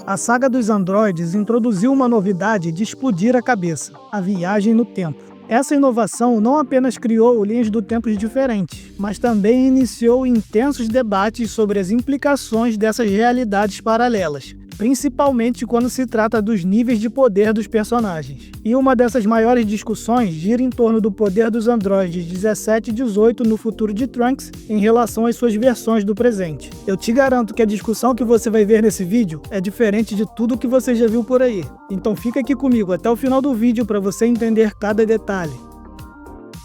A saga dos androides introduziu uma novidade de explodir a cabeça: a viagem no tempo. Essa inovação não apenas criou linhas do tempo diferentes, mas também iniciou intensos debates sobre as implicações dessas realidades paralelas, principalmente quando se trata dos níveis de poder dos personagens. E uma dessas maiores discussões gira em torno do poder dos androides 17 e 18 no futuro de Trunks em relação às suas versões do presente. Eu te garanto que a discussão que você vai ver nesse vídeo é diferente de tudo que você já viu por aí. Então fica aqui comigo até o final do vídeo para você entender cada detalhe.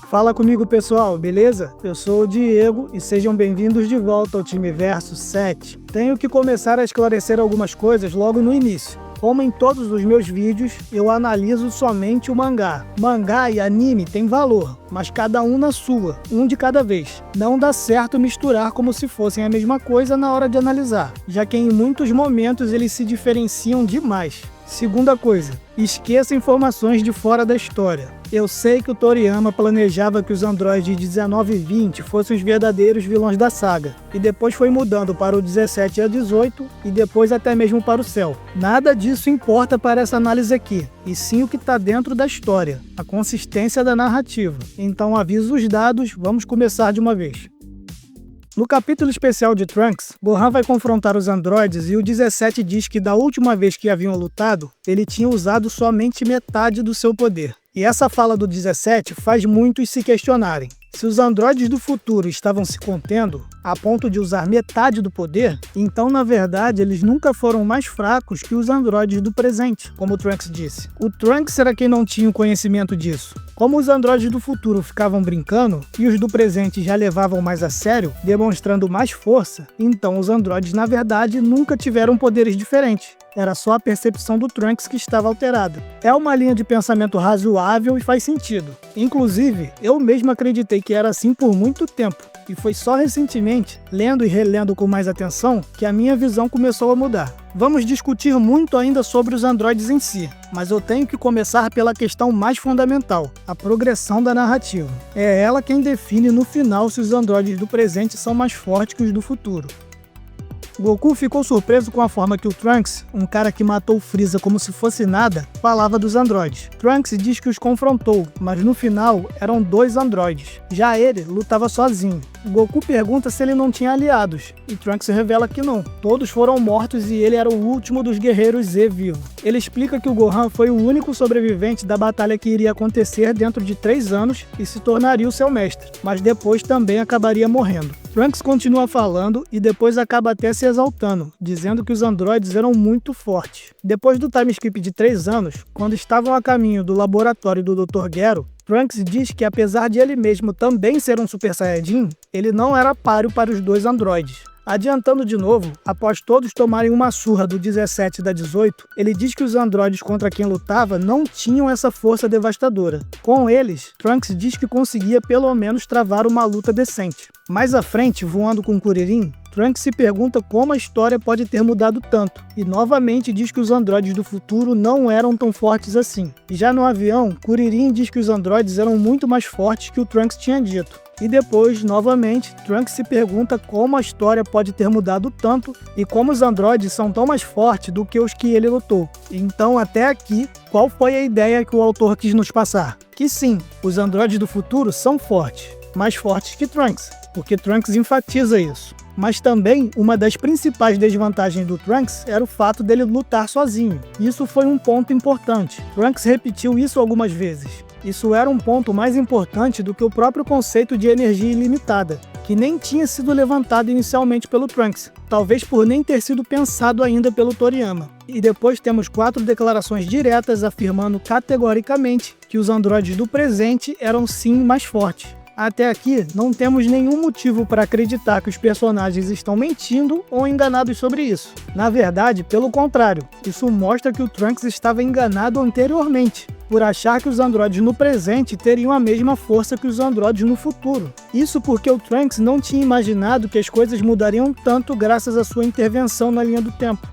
Fala comigo, pessoal, beleza? Eu sou o Diego e sejam bem-vindos de volta ao Timeverso 7. Tenho que começar a esclarecer algumas coisas logo no início. Como em todos os meus vídeos, eu analiso somente o mangá. Mangá e anime têm valor, mas cada um na sua, um de cada vez. Não dá certo misturar como se fossem a mesma coisa na hora de analisar, já que em muitos momentos eles se diferenciam demais. Segunda coisa, esqueça informações de fora da história. Eu sei que o Toriyama planejava que os androides 19 e 20 fossem os verdadeiros vilões da saga, e depois foi mudando para o 17 e a 18, e depois até mesmo para o Cell. Nada disso importa para essa análise aqui, e sim o que está dentro da história, a consistência da narrativa. Então aviso os dados, vamos começar de uma vez. No capítulo especial de Trunks, Gohan vai confrontar os androides e o 17 diz que da última vez que haviam lutado, ele tinha usado somente metade do seu poder. E essa fala do 17 faz muitos se questionarem. Se os androides do futuro estavam se contendo a ponto de usar metade do poder, então na verdade eles nunca foram mais fracos que os androides do presente, como o Trunks disse. O Trunks era quem não tinha o conhecimento disso. Como os androides do futuro ficavam brincando e os do presente já levavam mais a sério, demonstrando mais força, então os androides na verdade nunca tiveram poderes diferentes. Era só a percepção do Trunks que estava alterada. É uma linha de pensamento razoável e faz sentido. Inclusive, eu mesmo acreditei que era assim por muito tempo. E foi só recentemente, lendo e relendo com mais atenção, que a minha visão começou a mudar. Vamos discutir muito ainda sobre os androides em si, mas eu tenho que começar pela questão mais fundamental, a progressão da narrativa. É ela quem define no final se os androides do presente são mais fortes que os do futuro. Goku ficou surpreso com a forma que o Trunks, um cara que matou o Freeza como se fosse nada, falava dos androides. Trunks diz que os confrontou, mas no final eram 2 androides. Já ele lutava sozinho. Goku pergunta se ele não tinha aliados, e Trunks revela que não. Todos foram mortos e ele era o último dos guerreiros Z vivo. Ele explica que o Gohan foi o único sobrevivente da batalha que iria acontecer dentro de 3 anos e se tornaria o seu mestre, mas depois também acabaria morrendo. Trunks continua falando e depois acaba até se exaltando, dizendo que os androides eram muito fortes. Depois do time skip de 3 anos, quando estavam a caminho do laboratório do Dr. Gero, Trunks diz que apesar de ele mesmo também ser um Super Saiyajin, ele não era páreo para os 2 androides. Adiantando de novo, após todos tomarem uma surra do 17 e da 18, ele diz que os androides contra quem lutava não tinham essa força devastadora. Com eles, Trunks diz que conseguia pelo menos travar uma luta decente. Mais à frente, voando com Kuririn, Trunks se pergunta como a história pode ter mudado tanto, e novamente diz que os androides do futuro não eram tão fortes assim. E já no avião, Kuririn diz que os androides eram muito mais fortes que o Trunks tinha dito. E depois, novamente, Trunks se pergunta como a história pode ter mudado tanto e como os androides são tão mais fortes do que os que ele lutou. Então, até aqui, qual foi a ideia que o autor quis nos passar? Que sim, os androides do futuro são fortes, mais fortes que Trunks, porque Trunks enfatiza isso. Mas também, uma das principais desvantagens do Trunks era o fato dele lutar sozinho. Isso foi um ponto importante. Trunks repetiu isso algumas vezes. Isso era um ponto mais importante do que o próprio conceito de energia ilimitada, que nem tinha sido levantado inicialmente pelo Trunks, talvez por nem ter sido pensado ainda pelo Toriyama. E depois temos 4 declarações diretas afirmando categoricamente que os androides do presente eram sim mais fortes. Até aqui, não temos nenhum motivo para acreditar que os personagens estão mentindo ou enganados sobre isso. Na verdade, pelo contrário, isso mostra que o Trunks estava enganado anteriormente, por achar que os androides no presente teriam a mesma força que os androides no futuro. Isso porque o Trunks não tinha imaginado que as coisas mudariam tanto graças à sua intervenção na linha do tempo.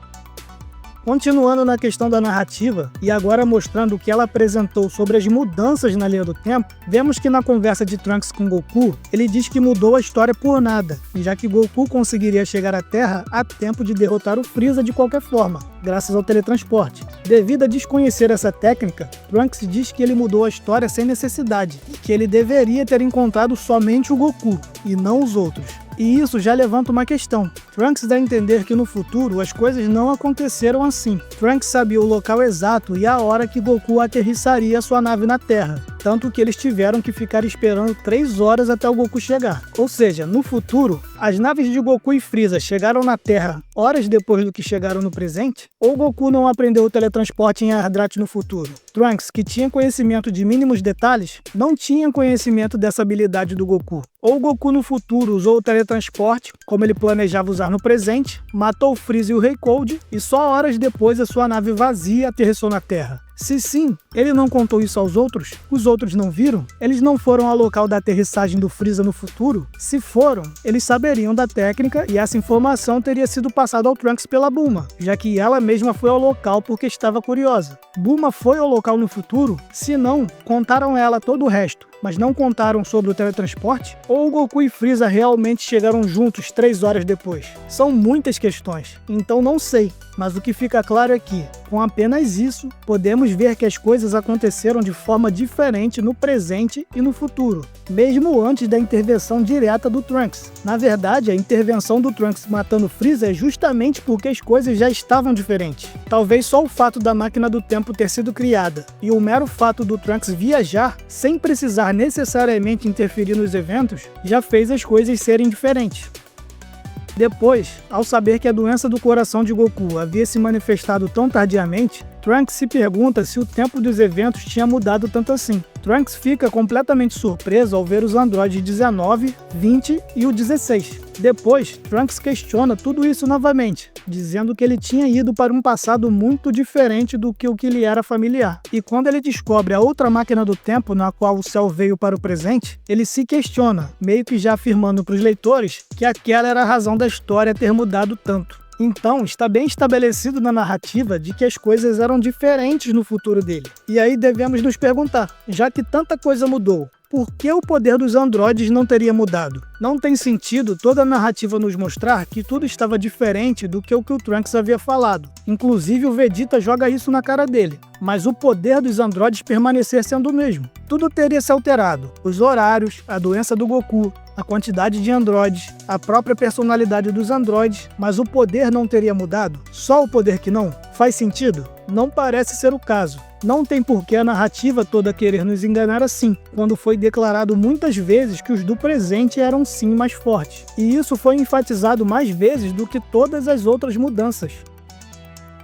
Continuando na questão da narrativa, e agora mostrando o que ela apresentou sobre as mudanças na linha do tempo, vemos que na conversa de Trunks com Goku, ele diz que mudou a história por nada, já que Goku conseguiria chegar à Terra a tempo de derrotar o Freeza de qualquer forma, graças ao teletransporte. Devido a desconhecer essa técnica, Trunks diz que ele mudou a história sem necessidade, e que ele deveria ter encontrado somente o Goku, e não os outros. E isso já levanta uma questão. Trunks dá a entender que no futuro as coisas não aconteceram assim. Trunks sabia o local exato e a hora que Goku aterrissaria sua nave na Terra, tanto que eles tiveram que ficar esperando 3 horas até o Goku chegar. Ou seja, no futuro, as naves de Goku e Freeza chegaram na Terra horas depois do que chegaram no presente? Ou Goku não aprendeu o teletransporte em Ardrat no futuro? Trunks, que tinha conhecimento de mínimos detalhes, não tinha conhecimento dessa habilidade do Goku. Ou Goku no futuro usou o teletransporte, como ele planejava usar no presente, matou o Freeza e o Rei Cold, e só horas depois a sua nave vazia aterrissou na Terra. Se sim, ele não contou isso aos outros? Os outros não viram? Eles não foram ao local da aterrissagem do Freeza no futuro? Se foram, eles saberiam da técnica e essa informação teria sido passada ao Trunks pela Bulma, já que ela mesma foi ao local porque estava curiosa. Bulma foi ao local no futuro? Se não, contaram a ela todo o resto, mas não contaram sobre o teletransporte? Ou Goku e Freeza realmente chegaram juntos 3 horas depois? São muitas questões, então não sei, mas o que fica claro é que, com apenas isso, podemos ver que as coisas aconteceram de forma diferente no presente e no futuro, mesmo antes da intervenção direta do Trunks. Na verdade, a intervenção do Trunks matando Freeza é justamente porque as coisas já estavam diferentes. Talvez só o fato da máquina do tempo ter sido criada e o mero fato do Trunks viajar sem precisar necessariamente interferir nos eventos já fez as coisas serem diferentes. Depois, ao saber que a doença do coração de Goku havia se manifestado tão tardiamente, Trunks se pergunta se o tempo dos eventos tinha mudado tanto assim. Trunks fica completamente surpreso ao ver os androides 19, 20 e o 16. Depois, Trunks questiona tudo isso novamente, dizendo que ele tinha ido para um passado muito diferente do que o que lhe era familiar. E quando ele descobre a outra máquina do tempo na qual o Cell veio para o presente, ele se questiona, meio que já afirmando para os leitores que aquela era a razão da história ter mudado tanto. Então, está bem estabelecido na narrativa de que as coisas eram diferentes no futuro dele. E aí devemos nos perguntar, já que tanta coisa mudou, por que o poder dos androides não teria mudado? Não tem sentido toda a narrativa nos mostrar que tudo estava diferente do que o Trunks havia falado. Inclusive o Vegeta joga isso na cara dele. Mas o poder dos androides permanecer sendo o mesmo. Tudo teria se alterado. Os horários, a doença do Goku, a quantidade de androides, a própria personalidade dos androides, mas o poder não teria mudado? Só o poder que não? Faz sentido? Não parece ser o caso. Não tem por que a narrativa toda querer nos enganar assim, quando foi declarado muitas vezes que os do presente eram sim mais fortes. E isso foi enfatizado mais vezes do que todas as outras mudanças.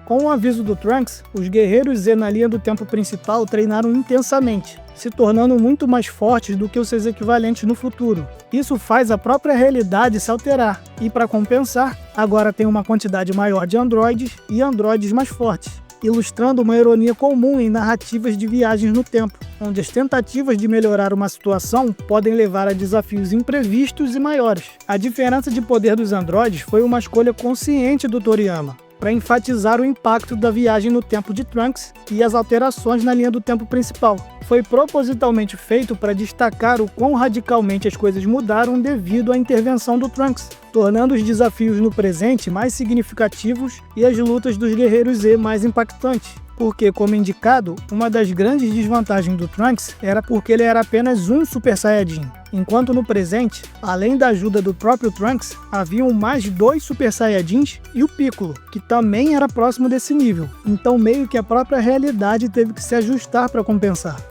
Com o aviso do Trunks, os guerreiros Z na linha do tempo principal treinaram intensamente, se tornando muito mais fortes do que os seus equivalentes no futuro. Isso faz a própria realidade se alterar, e para compensar, agora tem uma quantidade maior de androides e androides mais fortes, ilustrando uma ironia comum em narrativas de viagens no tempo, onde as tentativas de melhorar uma situação podem levar a desafios imprevistos e maiores. A diferença de poder dos androides foi uma escolha consciente do Toriyama, para enfatizar o impacto da viagem no tempo de Trunks e as alterações na linha do tempo principal. Foi propositalmente feito para destacar o quão radicalmente as coisas mudaram devido à intervenção do Trunks, tornando os desafios no presente mais significativos e as lutas dos guerreiros Z mais impactantes. Porque, como indicado, uma das grandes desvantagens do Trunks era porque ele era apenas um Super Saiyajin, enquanto no presente, além da ajuda do próprio Trunks, haviam mais 2 Super Saiyajins e o Piccolo, que também era próximo desse nível, então meio que a própria realidade teve que se ajustar para compensar.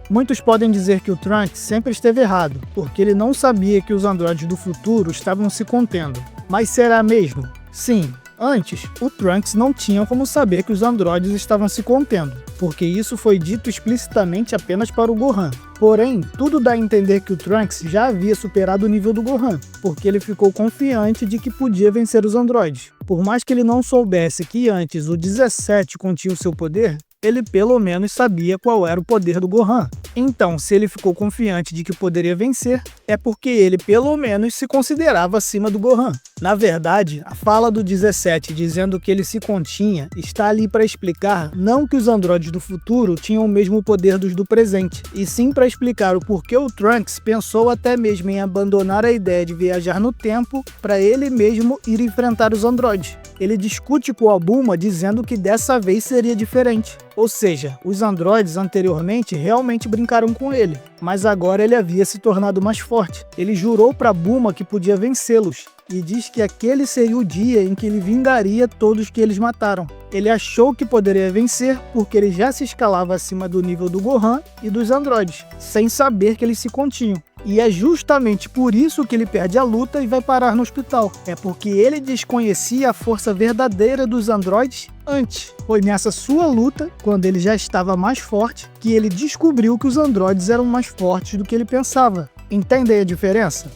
Muitos podem dizer que o Trunks sempre esteve errado, porque ele não sabia que os androides do futuro estavam se contendo. Mas será mesmo? Sim. Antes, o Trunks não tinha como saber que os androides estavam se contendo, porque isso foi dito explicitamente apenas para o Gohan. Porém, tudo dá a entender que o Trunks já havia superado o nível do Gohan, porque ele ficou confiante de que podia vencer os androides. Por mais que ele não soubesse que antes o 17 continha o seu poder, ele pelo menos sabia qual era o poder do Gohan. Então, se ele ficou confiante de que poderia vencer, é porque ele pelo menos se considerava acima do Gohan. Na verdade, a fala do 17 dizendo que ele se continha está ali para explicar não que os androides do futuro tinham o mesmo poder dos do presente, e sim para explicar o porquê o Trunks pensou até mesmo em abandonar a ideia de viajar no tempo para ele mesmo ir enfrentar os androides. Ele discute com o Bulma dizendo que dessa vez seria diferente. Ou seja, os androides anteriormente realmente brincaram com ele, mas agora ele havia se tornado mais forte. Ele jurou para Bulma que podia vencê-los, e diz que aquele seria o dia em que ele vingaria todos que eles mataram. Ele achou que poderia vencer porque ele já se escalava acima do nível do Gohan e dos androides, sem saber que eles se continham. E é justamente por isso que ele perde a luta e vai parar no hospital. É porque ele desconhecia a força verdadeira dos androides antes. Foi nessa sua luta, quando ele já estava mais forte, que ele descobriu que os androides eram mais fortes do que ele pensava. Entendem a diferença?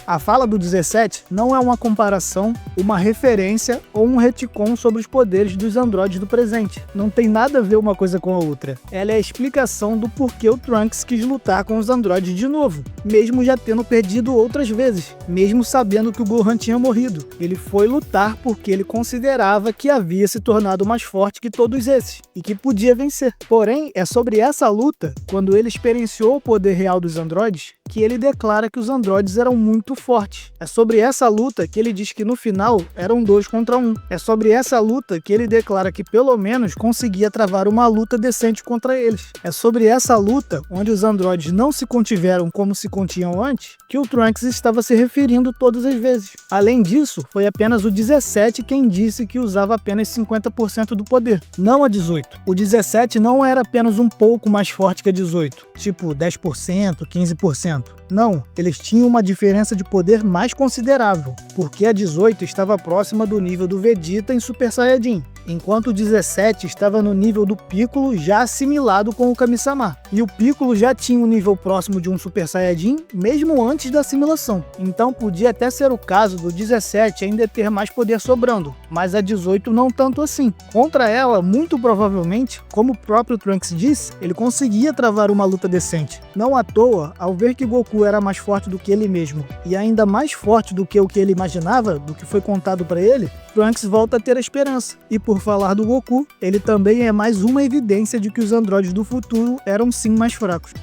A fala do 17 não é uma comparação, uma referência ou um retcon sobre os poderes dos androides do presente. Não tem nada a ver uma coisa com a outra. Ela é a explicação do porquê o Trunks quis lutar com os androides de novo, mesmo já tendo perdido outras vezes, mesmo sabendo que o Gohan tinha morrido. Ele foi lutar porque ele considerava que havia se tornado mais forte que todos esses, e que podia vencer. Porém, é sobre essa luta, quando ele experienciou o poder real dos androides, que ele declara que os androides eram muito fortes. É sobre essa luta que ele diz que no final eram 2 contra 1. É sobre essa luta que ele declara que pelo menos conseguia travar uma luta decente contra eles. É sobre essa luta, onde os androides não se contiveram como se continham antes, que o Trunks estava se referindo todas as vezes. Além disso, foi apenas o 17 quem disse que usava apenas 50% do poder, não a 18. O 17 não era apenas um pouco mais forte que a 18, tipo 10%, 15%. Não, eles tinham uma diferença de poder mais considerável, porque a 18 estava próxima do nível do Vegeta em Super Saiyajin, enquanto o 17 estava no nível do Piccolo já assimilado com o Kami-sama. E o Piccolo já tinha um nível próximo de um Super Saiyajin, mesmo antes da assimilação. Então podia até ser o caso do 17 ainda ter mais poder sobrando, mas a 18 não tanto assim. Contra ela, muito provavelmente, como o próprio Trunks disse, ele conseguia travar uma luta decente. Não à toa, ao ver que Goku era mais forte do que ele mesmo, e ainda mais forte do que o que ele imaginava, do que foi contado para ele, Trunks volta a ter a esperança. E por falar do Goku, ele também é mais uma evidência de que os androides do futuro eram sim mais fracos.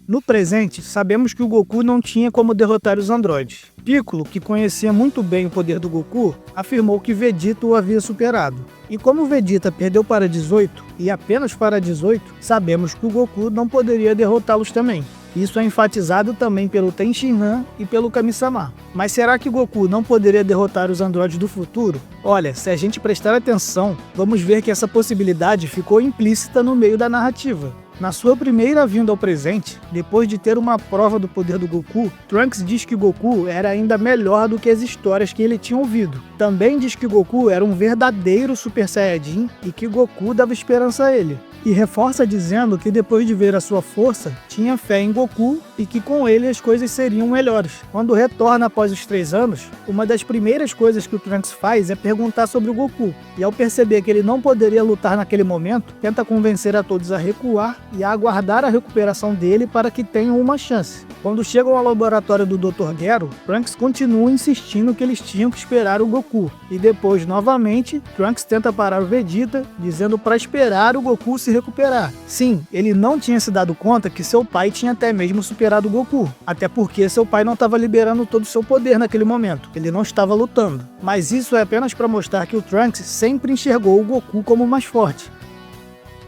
No presente, sabemos que o Goku não tinha como derrotar os androides. Piccolo, que conhecia muito bem o poder do Goku, afirmou que Vegeta o havia superado. E como Vegeta perdeu para 18, e apenas para 18, sabemos que o Goku não poderia derrotá-los também. Isso é enfatizado também pelo Tenshinhan e pelo Kami-sama. Mas será que Goku não poderia derrotar os androides do futuro? Olha, se a gente prestar atenção, vamos ver que essa possibilidade ficou implícita no meio da narrativa. Na sua primeira vinda ao presente, depois de ter uma prova do poder do Goku, Trunks diz que Goku era ainda melhor do que as histórias que ele tinha ouvido. Também diz que Goku era um verdadeiro Super Saiyajin e que Goku dava esperança a ele. E reforça dizendo que depois de ver a sua força, tinha fé em Goku e que com ele as coisas seriam melhores. Quando retorna após os 3 anos, uma das primeiras coisas que o Trunks faz é perguntar sobre o Goku. E ao perceber que ele não poderia lutar naquele momento, tenta convencer a todos a recuar e a aguardar a recuperação dele para que tenham uma chance. Quando chegam ao laboratório do Dr. Gero, Trunks continua insistindo que eles tinham que esperar o Goku. E depois, novamente, Trunks tenta parar o Vegeta, dizendo para esperar o Goku se recuperar. Sim, ele não tinha se dado conta que seu pai tinha até mesmo superado o Goku, até porque seu pai não estava liberando todo o seu poder naquele momento, ele não estava lutando. Mas isso é apenas para mostrar que o Trunks sempre enxergou o Goku como mais forte.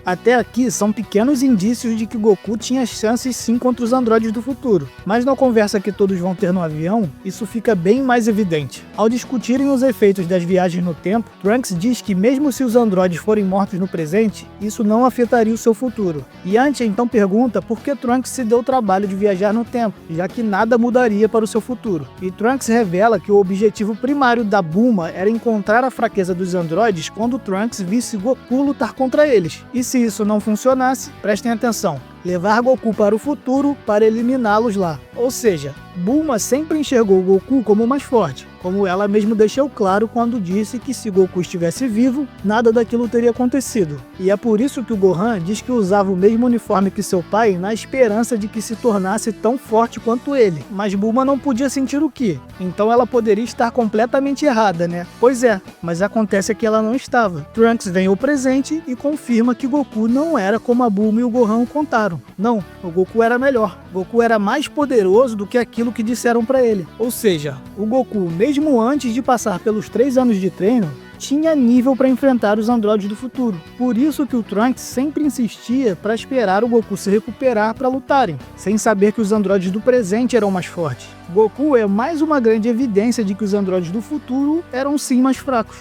Até aqui são pequenos indícios de que Goku tinha chances sim contra os androides do futuro, mas na conversa que todos vão ter no avião, isso fica bem mais evidente. Ao discutirem os efeitos das viagens no tempo, Trunks diz que mesmo se os androides forem mortos no presente, isso não afetaria o seu futuro. Yantia então pergunta por que Trunks se deu o trabalho de viajar no tempo, já que nada mudaria para o seu futuro. E Trunks revela que o objetivo primário da Bulma era encontrar a fraqueza dos androides quando Trunks visse Goku lutar contra eles. E se isso não funcionasse, prestem atenção, levar Goku para o futuro para eliminá-los lá. Ou seja, Bulma sempre enxergou Goku como mais forte, como ela mesma deixou claro quando disse que se Goku estivesse vivo, nada daquilo teria acontecido. E é por isso que o Gohan diz que usava o mesmo uniforme que seu pai na esperança de que se tornasse tão forte quanto ele. Mas Bulma não podia sentir o Ki, então ela poderia estar completamente errada, né? Pois é, mas acontece que ela não estava. Trunks vem ao presente e confirma que Goku não era como a Bulma e o Gohan o contaram. Não, o Goku era melhor. Goku era mais poderoso do que aquilo que disseram pra ele. Ou seja, o Goku, mesmo antes de passar pelos 3 anos de treino, tinha nível para enfrentar os androides do futuro. Por isso que o Trunks sempre insistia para esperar o Goku se recuperar para lutarem, sem saber que os androides do presente eram mais fortes. Goku é mais uma grande evidência de que os androides do futuro eram sim mais fracos.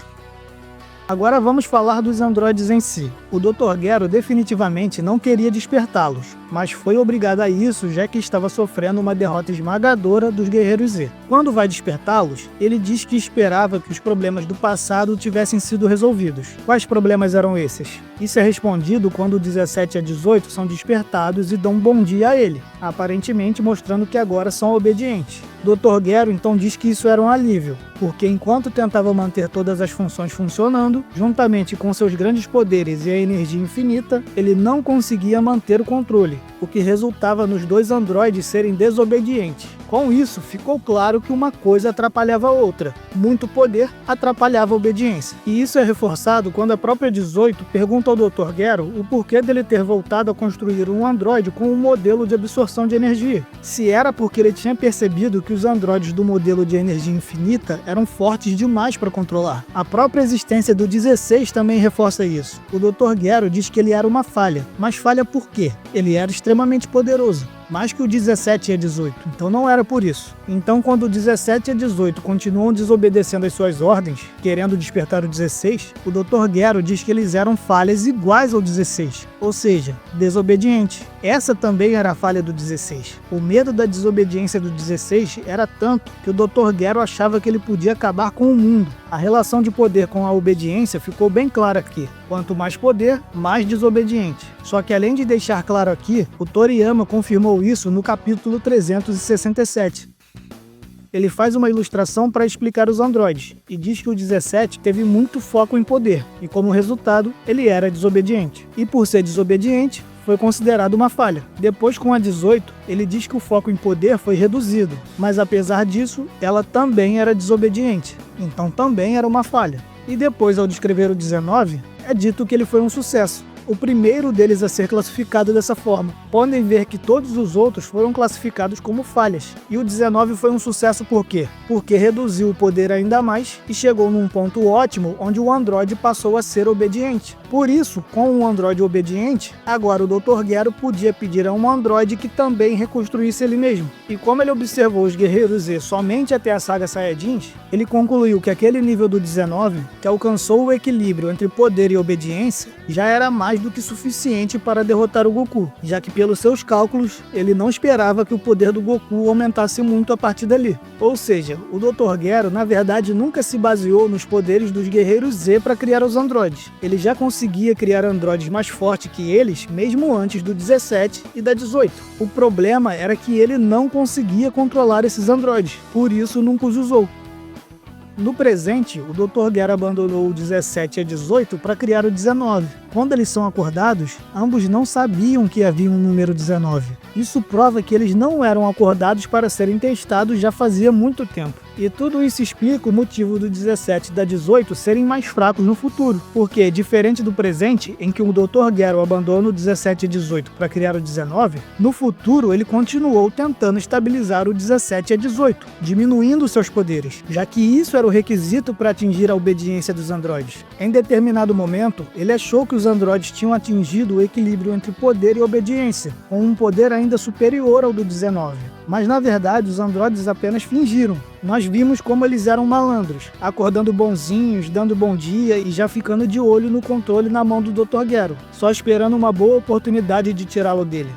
Agora vamos falar dos androides em si. O Dr. Gero definitivamente não queria despertá-los, mas foi obrigado a isso já que estava sofrendo uma derrota esmagadora dos Guerreiros Z. Quando vai despertá-los, ele diz que esperava que os problemas do passado tivessem sido resolvidos. Quais problemas eram esses? Isso é respondido quando 17 a 18 são despertados e dão um bom dia a ele, aparentemente mostrando que agora são obedientes. Dr. Gero então diz que isso era um alívio, porque enquanto tentava manter todas as funções funcionando, juntamente com seus grandes poderes e a energia infinita, ele não conseguia manter o controle, o que resultava nos 2 androides serem desobedientes. Com isso, ficou claro que uma coisa atrapalhava a outra. Muito poder atrapalhava a obediência. E isso é reforçado quando a própria 18 pergunta ao Dr. Gero o porquê dele ter voltado a construir um androide com um modelo de absorção de energia. Se era porque ele tinha percebido que os androides do modelo de energia infinita eram fortes demais para controlar. A própria existência do 16 também reforça isso. O Dr. Gero diz que ele era uma falha. Mas falha por quê? Ele era extremamente poderoso, mais que o 17 e a 18, então não era por isso. Então quando o 17 e a 18 continuam desobedecendo as suas ordens, querendo despertar o 16, o Dr. Gero diz que eles eram falhas iguais ao 16, ou seja, desobedientes. Essa também era a falha do 16. O medo da desobediência do 16 era tanto que o Dr. Gero achava que ele podia acabar com o mundo. A relação de poder com a obediência ficou bem clara aqui. Quanto mais poder, mais desobediente. Só que além de deixar claro aqui, o Toriyama confirmou isso no capítulo 367. Ele faz uma ilustração para explicar os androides, e diz que o 17 teve muito foco em poder, e como resultado, ele era desobediente. E por ser desobediente, foi considerado uma falha. Depois, com a 18, ele diz que o foco em poder foi reduzido, mas apesar disso, ela também era desobediente, então também era uma falha. E depois, ao descrever o 19, é dito que ele foi um sucesso. O primeiro deles a ser classificado dessa forma. Podem ver que todos os outros foram classificados como falhas. E o 19 foi um sucesso por quê? Porque reduziu o poder ainda mais e chegou num ponto ótimo onde o androide passou a ser obediente. Por isso, com um androide obediente, agora o Dr. Gero podia pedir a um androide que também reconstruísse ele mesmo. E como ele observou os Guerreiros Z somente até a saga Saiyajins, ele concluiu que aquele nível do 19, que alcançou o equilíbrio entre poder e obediência, já era mais do que suficiente para derrotar o Goku, já que pelos seus cálculos, ele não esperava que o poder do Goku aumentasse muito a partir dali. Ou seja, o Dr. Gero na verdade nunca se baseou nos poderes dos Guerreiros Z para criar os androides. Ele já conseguia criar androides mais fortes que eles, mesmo antes do 17 e da 18. O problema era que ele não conseguia controlar esses androides, por isso nunca os usou. No presente, o Dr. Gero abandonou o 17 e a 18 para criar o 19. Quando eles são acordados, ambos não sabiam que havia um número 19. Isso prova que eles não eram acordados para serem testados já fazia muito tempo. E tudo isso explica o motivo do 17 e da 18 serem mais fracos no futuro, porque, diferente do presente, em que o Dr. Gero abandona o 17 e 18 para criar o 19, no futuro ele continuou tentando estabilizar o 17 e a 18, diminuindo seus poderes, já que isso era o requisito para atingir a obediência dos androides. Em determinado momento, ele achou que os androides tinham atingido o equilíbrio entre poder e obediência, com um poder ainda superior ao do 19. Mas na verdade os androides apenas fingiram. Nós vimos como eles eram malandros, acordando bonzinhos, dando bom dia e já ficando de olho no controle na mão do Dr. Gero, só esperando uma boa oportunidade de tirá-lo dele.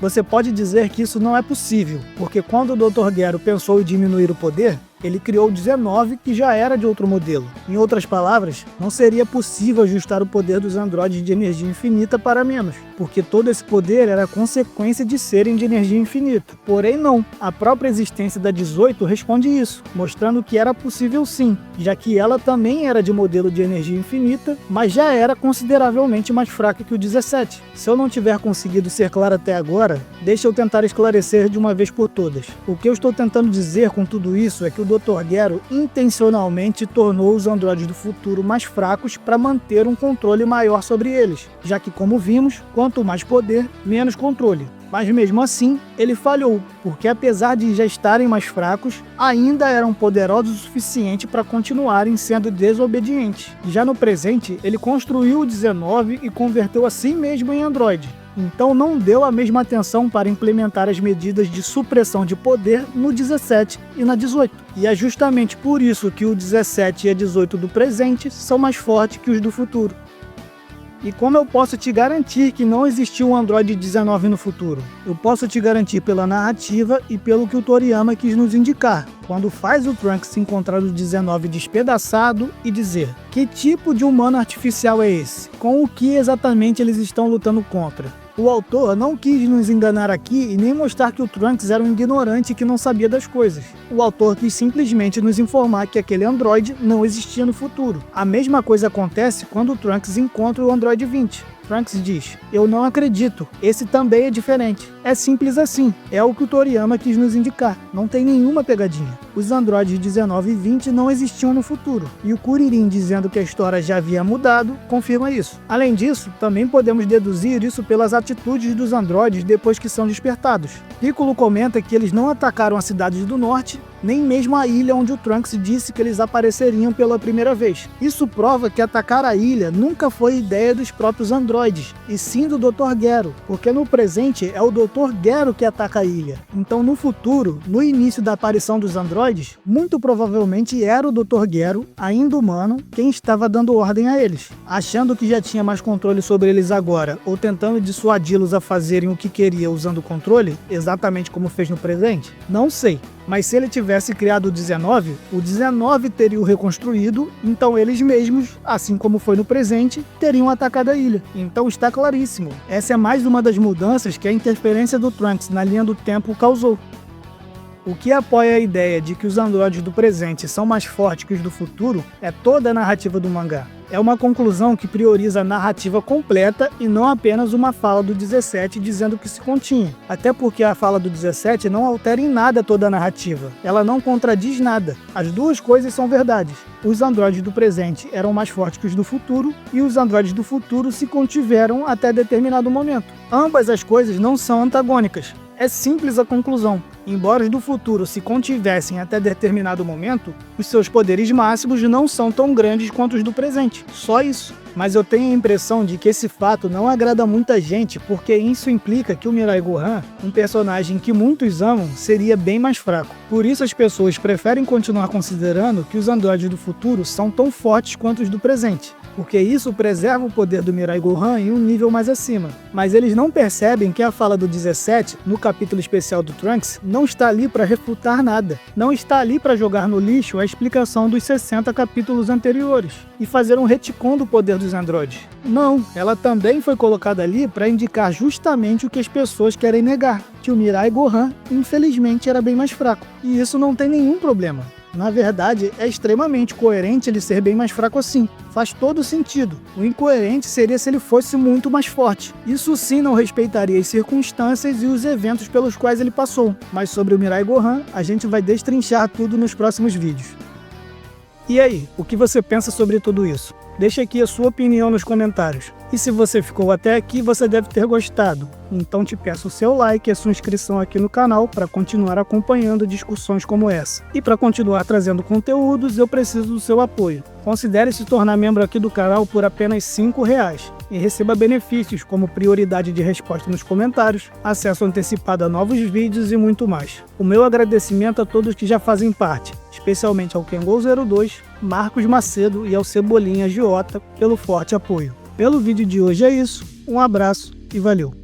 Você pode dizer que isso não é possível, porque quando o Dr. Gero pensou em diminuir o poder, Ele criou o 19, que já era de outro modelo. Em outras palavras, não seria possível ajustar o poder dos androides de energia infinita para menos, porque todo esse poder era consequência de serem de energia infinita. Porém não, a própria existência da 18 responde isso, mostrando que era possível sim, já que ela também era de modelo de energia infinita, mas já era consideravelmente mais fraca que o 17. Se eu não tiver conseguido ser claro até agora, deixa eu tentar esclarecer de uma vez por todas. O que eu estou tentando dizer com tudo isso é que o Dr. Gero intencionalmente tornou os androides do futuro mais fracos para manter um controle maior sobre eles, já que, como vimos, quanto mais poder, menos controle. Mas mesmo assim, ele falhou, porque apesar de já estarem mais fracos, ainda eram poderosos o suficiente para continuarem sendo desobedientes. Já no presente, ele construiu o 19 e converteu a si mesmo em androide. Então não deu a mesma atenção para implementar as medidas de supressão de poder no 17 e na 18. E é justamente por isso que o 17 e a 18 do presente são mais fortes que os do futuro. E como eu posso te garantir que não existiu um Android 19 no futuro? Eu posso te garantir pela narrativa e pelo que o Toriyama quis nos indicar, quando faz o Trunks encontrar o 19 despedaçado e dizer: que tipo de humano artificial é esse? Com o que exatamente eles estão lutando contra? O autor não quis nos enganar aqui e nem mostrar que o Trunks era um ignorante que não sabia das coisas. O autor quis simplesmente nos informar que aquele androide não existia no futuro. A mesma coisa acontece quando o Trunks encontra o Android 20. Trunks diz: eu não acredito, esse também é diferente. É simples assim, é o que o Toriyama quis nos indicar, não tem nenhuma pegadinha. Os androides 19 e 20 não existiam no futuro, e o Kuririn dizendo que a história já havia mudado, confirma isso. Além disso, também podemos deduzir isso pelas atitudes dos androides depois que são despertados. Piccolo comenta que eles não atacaram as cidades do norte, nem mesmo a ilha onde o Trunks disse que eles apareceriam pela primeira vez. Isso prova que atacar a ilha nunca foi ideia dos próprios androides, e sim do Dr. Gero, porque no presente é o Dr. Gero que ataca a ilha. Então no futuro, no início da aparição dos androides, muito provavelmente era o Dr. Gero, ainda humano, quem estava dando ordem a eles. Achando que já tinha mais controle sobre eles agora, ou tentando dissuadi-los a fazerem o que queria usando o controle, exatamente como fez no presente? Não sei. Mas se ele tivesse criado o 19 teria o reconstruído, então eles mesmos, assim como foi no presente, teriam atacado a ilha. Então está claríssimo. Essa é mais uma das mudanças que a interferência do Trunks na linha do tempo causou. O que apoia a ideia de que os androides do presente são mais fortes que os do futuro é toda a narrativa do mangá. É uma conclusão que prioriza a narrativa completa e não apenas uma fala do 17 dizendo que se continha. Até porque a fala do 17 não altera em nada toda a narrativa. Ela não contradiz nada. As duas coisas são verdades. Os androides do presente eram mais fortes que os do futuro e os androides do futuro se contiveram até determinado momento. Ambas as coisas não são antagônicas. É simples a conclusão. Embora os do futuro se contivessem até determinado momento, os seus poderes máximos não são tão grandes quanto os do presente. Só isso. Mas eu tenho a impressão de que esse fato não agrada muita gente, porque isso implica que o Mirai Gohan, um personagem que muitos amam, seria bem mais fraco. Por isso as pessoas preferem continuar considerando que os androides do futuro são tão fortes quanto os do presente, porque isso preserva o poder do Mirai Gohan em um nível mais acima. Mas eles não percebem que a fala do 17, no capítulo especial do Trunks, não está ali para refutar nada. Não está ali para jogar no lixo a explicação dos 60 capítulos anteriores e fazer um retcon do poder dos androides. Não, ela também foi colocada ali para indicar justamente o que as pessoas querem negar, que o Mirai Gohan, infelizmente, era bem mais fraco. E isso não tem nenhum problema. Na verdade, é extremamente coerente ele ser bem mais fraco assim. Faz todo sentido. O incoerente seria se ele fosse muito mais forte. Isso sim não respeitaria as circunstâncias e os eventos pelos quais ele passou. Mas sobre o Mirai Gohan, a gente vai destrinchar tudo nos próximos vídeos. E aí, o que você pensa sobre tudo isso? Deixe aqui a sua opinião nos comentários. E se você ficou até aqui, você deve ter gostado. Então te peço o seu like e a sua inscrição aqui no canal para continuar acompanhando discussões como essa. E para continuar trazendo conteúdos, eu preciso do seu apoio. Considere se tornar membro aqui do canal por apenas R$ 5 e receba benefícios como prioridade de resposta nos comentários, acesso antecipado a novos vídeos e muito mais. O meu agradecimento a todos que já fazem parte, especialmente ao Kengol02, Marcos Macedo e ao Cebolinha Giota pelo forte apoio. Pelo vídeo de hoje é isso, um abraço e valeu!